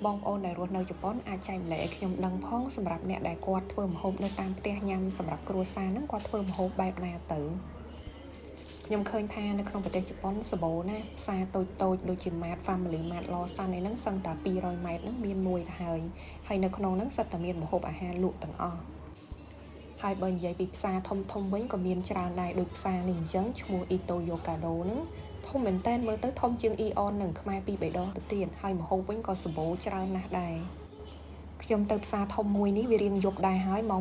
បងប្អូនដែលរស់នៅជប៉ុនអាចចែកម្លែកឲ្យខ្ញុំដឹងផងសម្រាប់អ្នកដែលគាត់ធ្វើម្ហូបនៅតាមផ្ទះញ៉ាំសម្រាប់គ្រួសារហ្នឹងគាត់ធ្វើម្ហូបបែបណាទៅខ្ញុំឃើញថានៅក្នុងប្រទេសជប៉ុនសម្បូរណាស់ផ្សារតូចដូចជា Mart Family Mart Lawson ឯហ្នឹងសឹងតែ200 ម៉ែត្រហ្នឹងមានមួយទៅហើយនៅក្នុងហ្នឹងសិតតែមានម្ហូបអាហារលក់ទាំងអស់ហើយបើនិយាយពីផ្សារធំវិញក៏មានច្រើនដែរដូចផ្សារនេះអញ្ចឹងឈ្មោះ Ito Yokado ហ្នឹងធំមែនតើមើលទៅធំជាង Eon នឹងខ្មែរ2-3ដងទៅទៀតហើយម្ហូបវិញក៏សម្បូរច្រើនណាស់ដែរខ្ញុំទៅផ្សារធំមួយនេះវារៀងយប់ដែរហើយម៉ោង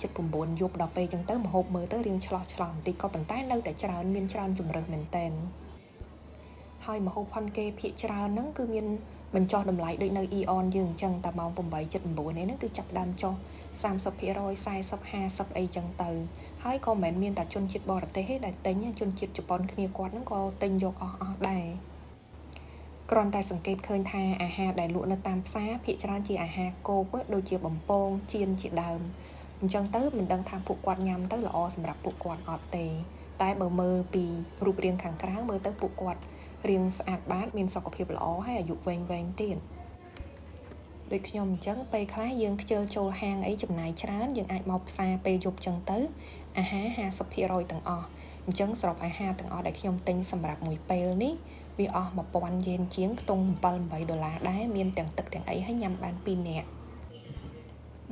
8:09 យប់ដល់ពេលអញ្ចឹងទៅម្ហូបមើលទៅរៀងឆ្លោះបន្តិចក៏ប៉ុន្តែនៅតែច្រើនមានច្រើនជម្រើសមែនតើហើយម្ហូបផុនគេភាគច្រើនហ្នឹងគឺមានបញ្ចុះតម្លៃដូចនៅ Eon យើងអញ្ចឹងតែម៉ោង 8:09 នេះហ្នឹងគឺចាប់ដើមចុះ 30% 40 50អីចឹងទៅហើយក៏មិនមែនមានតែជនជាតិបរទេសទេដែលទិញជនជាតិជប៉ុនគ្នាគាត់ហ្នឹងក៏ទិញយកអស់ដែរគ្រាន់តែសង្កេតឃើញថាអាហារដែលលក់នៅតាមផ្សារភាគច្រើនជាអាហារគោកដូចជាបំពងចៀនជាដើមអញ្ចឹងទៅមិនដឹងថាពួកគាត់ញ៉ាំទៅល្អសម្រាប់ពួកគាត់អត់ទេតែបើមើលពីរូបរាងខាងក្រៅមើលទៅពួកគាត់រាងស្អាតបាតមានសុខភាពល្អហើយអាយុវែងទៀតដូចខ្ញុំអញ្ចឹងពេលខ្លះយើងខ្ជិលចូលហាងអីចំណាយច្រើនយើងអាចមកផ្សារពេលយប់អញ្ចឹងទៅអាហារ 50% ទាំងអស់អញ្ចឹងសរុបអាហារទាំងអស់ដែលខ្ញុំទិញសម្រាប់មួយពេលនេះវាអស់ 1000 យេនជាងខ្ទង់ $7-8 ដែរមានទាំងទឹកទាំងអីហើយញ៉ាំបាន2នាក់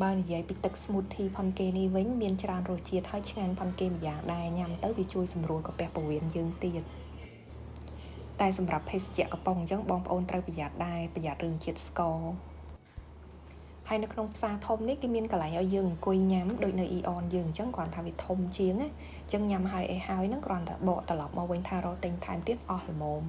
បើនិយាយពីទឹក smoothie ផុនគេនេះវិញមានច្រើនរសជាតិហើយឆ្ងាញ់ផុនគេម្យ៉ាងដែរញ៉ាំទៅវាជួយសម្រួលកាពះពោះវៀនយើងទៀតតែសម្រាប់ភេសជ្ជៈកំប៉ុងអញ្ចឹងបងប្អូនត្រូវប្រយ័ត្នដែរប្រយ័ត្នរឿងជាតិស្ករហើយនៅក្នុងផ្សារធំនេះគេមានកន្លែងឲ្យយើងអង្គុយញ៉ាំដូចនៅ Eon យើងអញ្ចឹងគ្រាន់ថាវាធំជាងណាអញ្ចឹងញ៉ាំហើយហ្នឹងគ្រាន់តែបកត្រឡប់មកវិញថារកទិញថែមទៀតអស់ល្មម